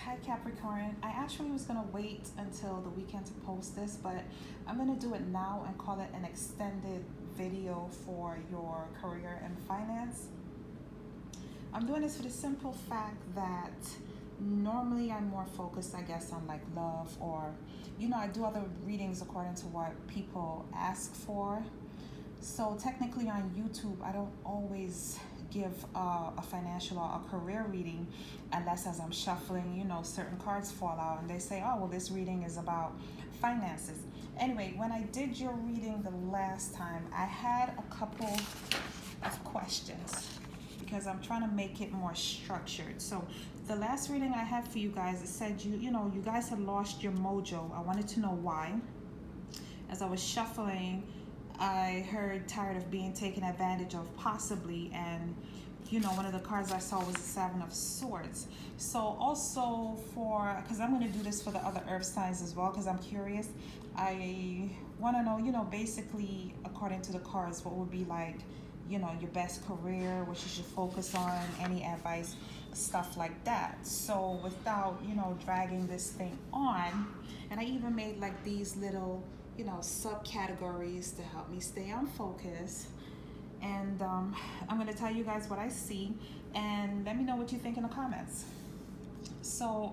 Hi Capricorn. I actually was gonna wait until the weekend to post this, but I'm gonna do it now and call it an extended video for your career and finance. I'm doing this for the simple fact that normally I'm more focused, I guess, on like love or, I do other readings according to what people ask for. So technically on YouTube, I don't always give a financial or a career reading unless as I'm shuffling, certain cards fall out and they say, oh, well, this reading is about finances. Anyway, when I did your reading the last time, I had a couple of questions because I'm trying to make it more structured. So the last reading I had for you guys, it said you guys had lost your mojo. I wanted to know why. As I was shuffling, I heard tired of being taken advantage of, possibly, and one of the cards I saw was the Seven of Swords. So also because I'm going to do this for the other earth signs as well, because I'm curious. I want to know, basically, according to the cards, what would be like, your best career, what you should focus on, any advice, stuff like that. So without, dragging this thing on, and I even made like these little, subcategories to help me stay on focus. And I'm going to tell you guys what I see, and let me know what you think in the comments. So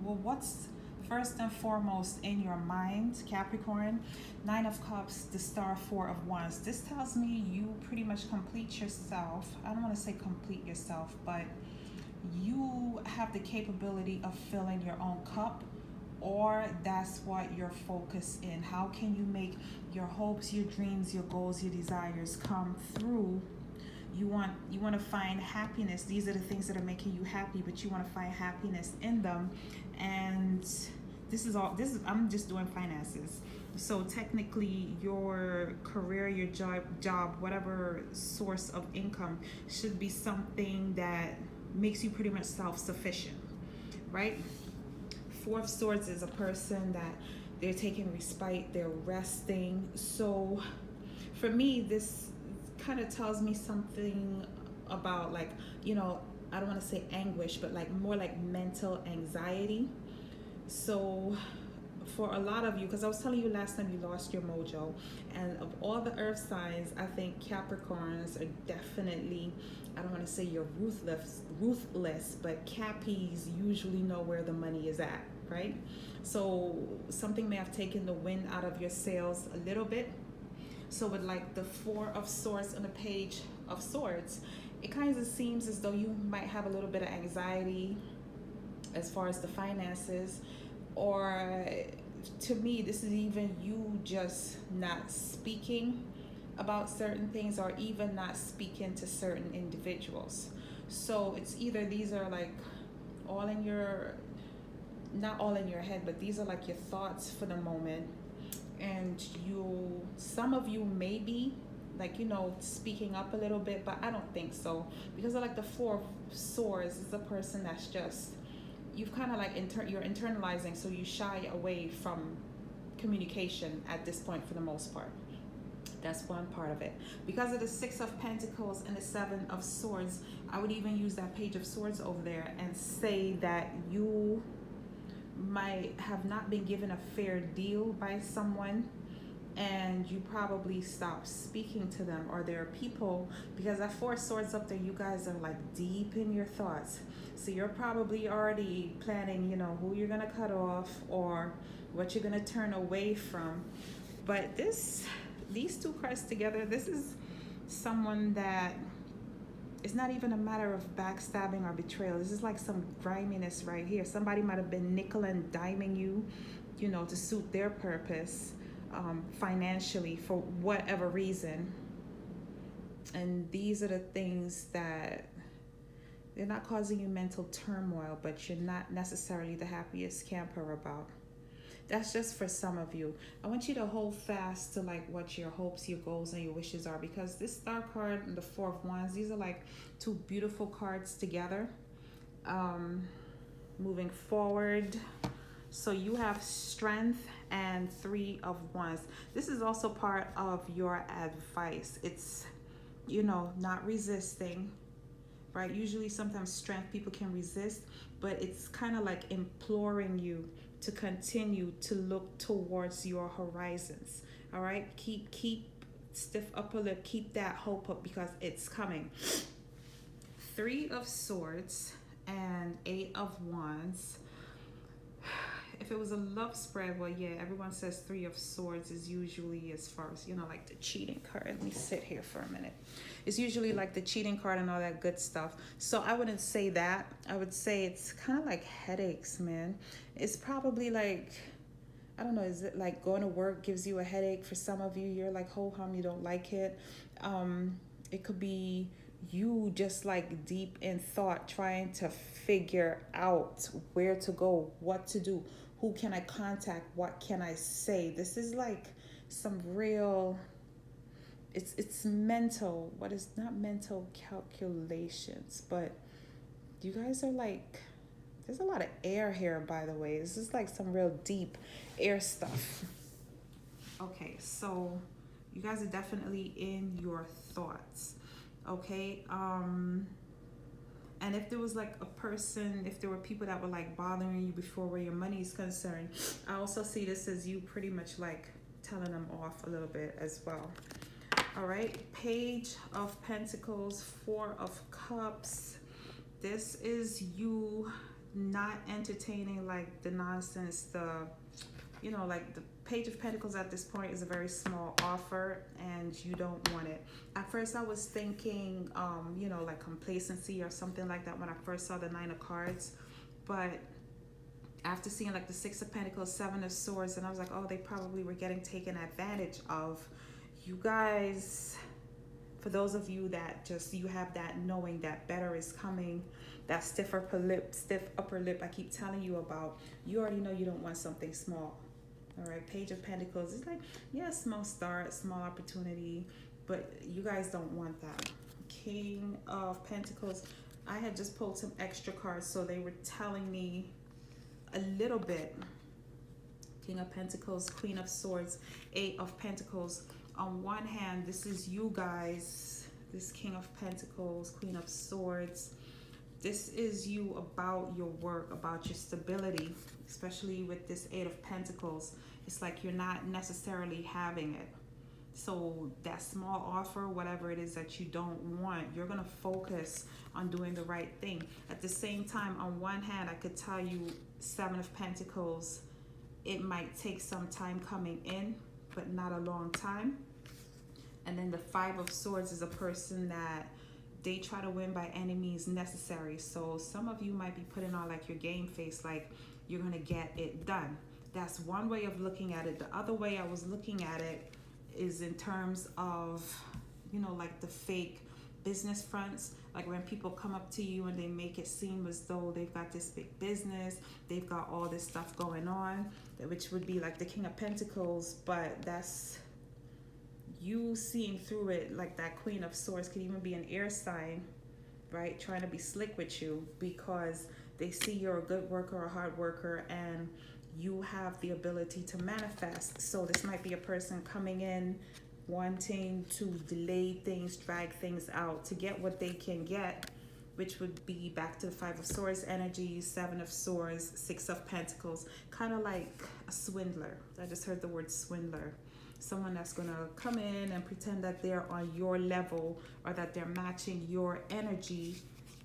what's first and foremost in your mind, Capricorn? Nine of Cups, the Star, Four of Wands. This tells me you pretty much complete yourself. I don't want to say complete yourself, but you have the capability of filling your own cup, or that's what you're focused in. How can you make your hopes, your dreams, your goals, your desires come through? You want to find happiness. These are the things that are making you happy, but you want to find happiness in them. And I'm just doing finances. So technically your career, your job, whatever source of income should be something that makes you pretty much self-sufficient, right? Four of Swords is a person that they're taking respite, they're resting. So for me, this kind of tells me something about, like, I don't want to say anguish, but like more like mental anxiety. So for a lot of you, because I was telling you last time you lost your mojo, and of all the earth signs, I think Capricorns are definitely, I don't want to say you're ruthless, but Cappies usually know where the money is at, right? So something may have taken the wind out of your sails a little bit. So with like the Four of Swords and the Page of Swords, it kind of seems as though you might have a little bit of anxiety as far as the finances, or to me, this is even you just not speaking about certain things, or even not speaking to certain individuals. So it's either these are like all in your, not all in your head, but these are like your thoughts for the moment. And some of you may be like, speaking up a little bit, but I don't think so, because I like the Four of Swords is a person that's just, you've kind of like you're internalizing, so you shy away from communication at this point for the most part. That's one part of it. Because of the Six of Pentacles and the Seven of Swords, I would even use that Page of Swords over there and say that you might have not been given a fair deal by someone, and you probably stop speaking to them, or there are people, because that Four Swords up there, you guys are like deep in your thoughts. So you're probably already planning, who you're gonna cut off or what you're gonna turn away from. But these two cards together, this is someone that it's not even a matter of backstabbing or betrayal. This is like some griminess right here. Somebody might have been nickel and diming you, to suit their purpose, financially, for whatever reason. And these are the things that they're not causing you mental turmoil, but you're not necessarily the happiest camper about. That's just for some of you. I want you to hold fast to like what your hopes, your goals, and your wishes are, because this Star card and the Four of Wands, these are like two beautiful cards together. Moving forward, so you have strength and Three of Wands. This is also part of your advice. It's, not resisting, right? Usually, sometimes strength people can resist, but it's kind of like imploring you to continue to look towards your horizons. All right, keep stiff upper lip, keep that hope up because it's coming. Three of Swords and Eight of Wands. If it was a love spread, well, yeah, everyone says Three of Swords is usually as far as, like the cheating card. Let me sit here for a minute. It's usually like the cheating card and all that good stuff. So I wouldn't say that. I would say it's kind of like headaches, man. It's probably like, I don't know, is it like going to work gives you a headache? For some of you, you're like, ho hum, you don't like it. It could be you just like deep in thought trying to figure out where to go, what to do, who can I contact, what can I say. This is like some real, it's mental, what is not mental calculations, but you guys are like, there's a lot of air here, by the way. This is like some real deep air stuff. Okay, so you guys are definitely in your thoughts. Okay, and if there was like a person, if there were people that were like bothering you before where your money is concerned, I also see this as you pretty much like telling them off a little bit as well. All right, Page of Pentacles, Four of Cups. This is you not entertaining like the nonsense, like the Page of Pentacles at this point is a very small offer and you don't want it. At first I was thinking, like complacency or something like that when I first saw the Nine of Cards. But after seeing like the Six of Pentacles, Seven of Swords, and I was like, oh, they probably were getting taken advantage of. You guys, for those of you that just, you have that knowing that better is coming, that stiff upper lip I keep telling you about, you already know you don't want something small. All right, Page of Pentacles is like, yeah, small start, small opportunity, but you guys don't want that. King of Pentacles, I had just pulled some extra cards, so they were telling me a little bit. King of Pentacles, Queen of Swords, Eight of Pentacles. On one hand, this is you guys, this King of Pentacles, Queen of Swords. This is you about your work, about your stability, especially with this Eight of Pentacles. It's like you're not necessarily having it. So that small offer, whatever it is that you don't want, you're going to focus on doing the right thing. At the same time, on one hand, I could tell you Seven of Pentacles, it might take some time coming in, but not a long time. And then the Five of Swords is a person that they try to win by any means necessary. So some of you might be putting on like your game face, like you're going to get it done. That's one way of looking at it. The other way I was looking at it is in terms of, like the fake business fronts. Like when people come up to you and they make it seem as though they've got this big business, they've got all this stuff going on, which would be like the King of Pentacles, but that's you seeing through it. Like that Queen of Swords could even be an air sign, right? Trying to be slick with you because they see you're a good worker, a hard worker, and you have the ability to manifest. So this might be a person coming in wanting to delay things, drag things out to get what they can get, which would be back to the Five of Swords energy, Seven of Swords, Six of Pentacles, kind of like a swindler. I just heard the word swindler. Someone that's going to come in and pretend that they're on your level or that they're matching your energy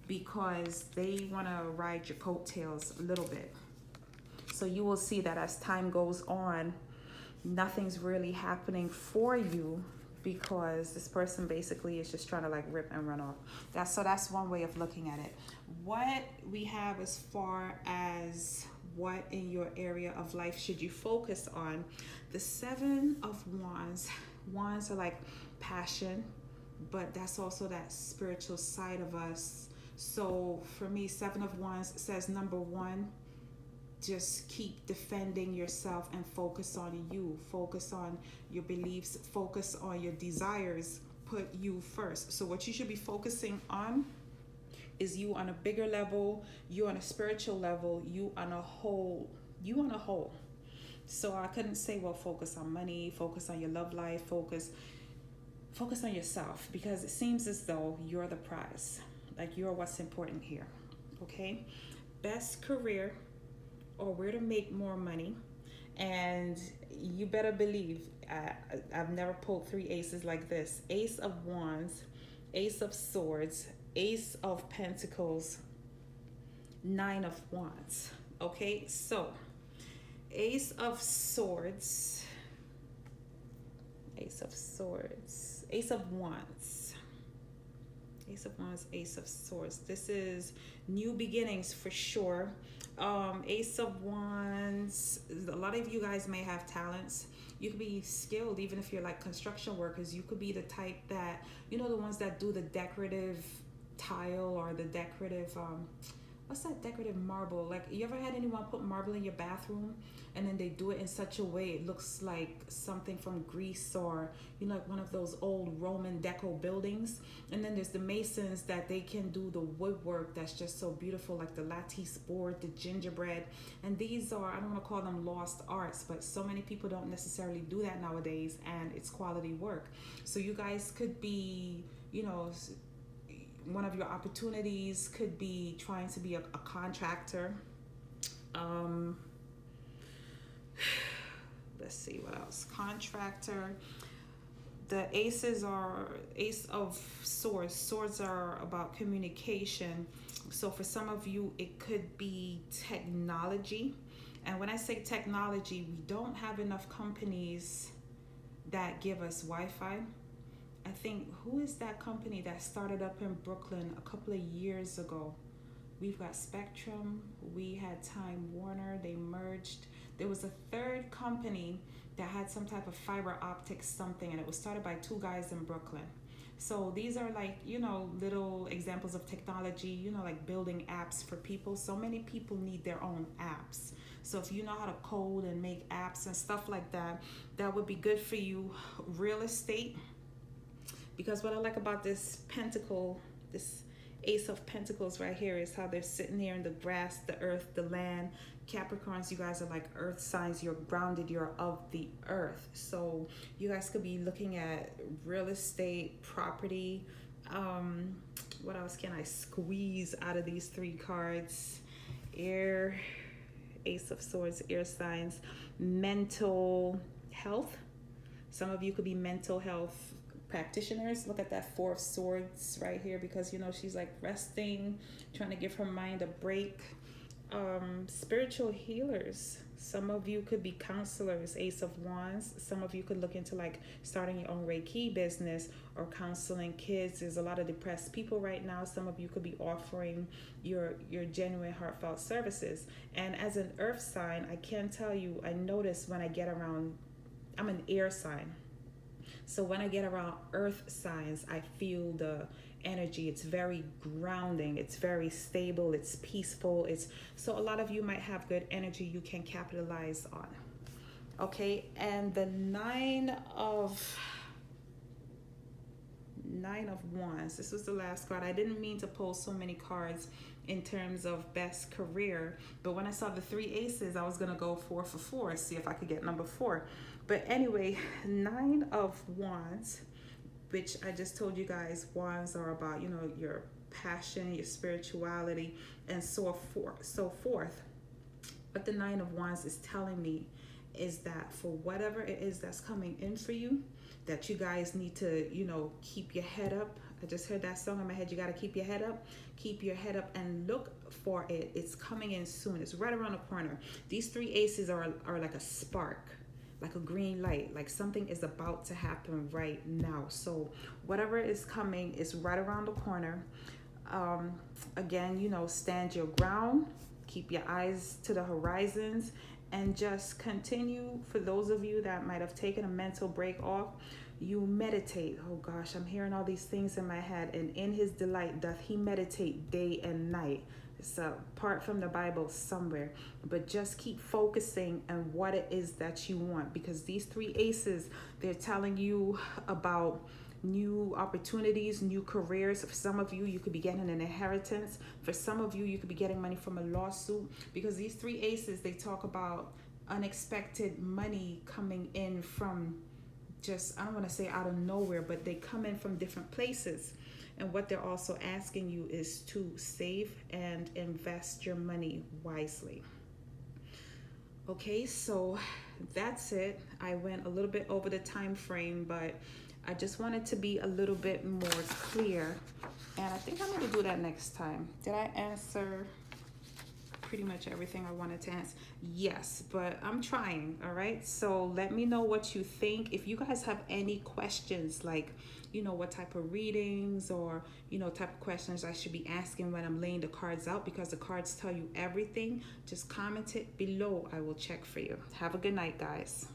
because they want to ride your coattails a little bit. So you will see that as time goes on, nothing's really happening for you because this person basically is just trying to like rip and run off. That's one way of looking at it. What we have as far as what in your area of life should you focus on? The Seven of Wands. Wands are like passion, but that's also that spiritual side of us. So for me, Seven of Wands says, number one, just keep defending yourself and focus on you. Focus on your beliefs. Focus on your desires. Put you first. So what you should be focusing on is you on a bigger level, you on a spiritual level, you on a whole. So I couldn't say, well, focus on money, focus on your love life, focus on yourself, because it seems as though you're the prize. Like you're what's important here. Okay? Best career or where to make more money. And you better believe I've never pulled three aces like this. Ace of Wands, Ace of Swords, Ace of Pentacles, Nine of Wands. Okay, so Ace of Swords, Ace of Swords, Ace of Wands, Ace of Wands, Ace of Swords. This is new beginnings for sure. Ace of Wands, a lot of you guys may have talents. You could be skilled, even if you're like construction workers. You could be the type that, you know, the ones that do the decorative tile or the decorative, what's that decorative marble? Like, you ever had anyone put marble in your bathroom and then they do it in such a way it looks like something from Greece or, you know, like one of those old Roman deco buildings? And then there's the masons that they can do the woodwork that's just so beautiful, like the lattice board, the gingerbread. And these are, I don't want to call them lost arts, but so many people don't necessarily do that nowadays, and it's quality work. So you guys could be, you know, one of your opportunities could be trying to be a contractor. Let's see what else. Contractor. The aces are Ace of Swords. Swords are about communication. So for some of you, it could be technology. And when I say technology, we don't have enough companies that give us Wi-Fi. I think, who is that company that started up in Brooklyn a couple of years ago? We've got Spectrum, we had Time Warner, they merged. There was a third company that had some type of fiber optic something, and it was started by two guys in Brooklyn. So these are like, you know, little examples of technology, you know, like building apps for people. So many people need their own apps. So if you know how to code and make apps and stuff like that, that would be good for you. Real estate. Because what I like about this pentacle, this Ace of Pentacles right here, is how they're sitting here in the grass, the earth, the land. Capricorns, you guys are like earth signs. You're grounded. You're of the earth. So you guys could be looking at real estate, property. What else can I squeeze out of these three cards? Air, Ace of Swords, air signs. Mental health. Some of you could be mental health practitioners. Look at that Four of Swords right here, because, you know, she's like resting, trying to give her mind a break. Spiritual healers. Some of you could be counselors, Ace of Wands. Some of you could look into like starting your own Reiki business or counseling kids. There's a lot of depressed people right now. Some of you could be offering your genuine heartfelt services. And as an earth sign, I can tell you, I notice when I get around, I'm an air sign. So when I get around earth signs, I feel the energy. It's very grounding. It's very stable. It's peaceful. So a lot of you might have good energy you can capitalize on. Okay, and the Nine of Wands. This was the last card. I didn't mean to pull so many cards in terms of best career, but when I saw the three aces, I was gonna go 4 for 4, see if I could get number 4. But anyway, Nine of Wands, which I just told you guys, wands are about, you know, your passion, your spirituality, and so forth. What the Nine of Wands is telling me is that for whatever it is that's coming in for you, that you guys need to, you know, keep your head up. I just heard that song in my head. You got to keep your head up. Keep your head up and look for it. It's coming in soon. It's right around the corner. These three aces are like a spark, like a green light, like something is about to happen right now. So whatever is coming is right around the corner. Again, you know, stand your ground, keep your eyes to the horizons, and just continue. For those of you that might have taken a mental break off, you meditate. Oh gosh, I'm hearing all these things in my head. And in his delight doth he meditate day and night. It's a part from the Bible somewhere, but just keep focusing on what it is that you want, because these three aces, they're telling you about new opportunities, new careers. For some of you, you could be getting an inheritance. For some of you, you could be getting money from a lawsuit, because these three aces, they talk about unexpected money coming in from just, I don't want to say out of nowhere, but they come in from different places. And what they're also asking you is to save and invest your money wisely. Okay, so that's it. I went a little bit over the time frame, but I just wanted to be a little bit more clear. And I think I'm going to do that next time. Did I answer pretty much everything I wanted to answer? Yes, but I'm trying. All right, so let me know what you think. If you guys have any questions, like, you know, what type of readings or, you know, type of questions I should be asking when I'm laying the cards out, because the cards tell you everything, just comment it below. I will check for you. Have a good night, guys.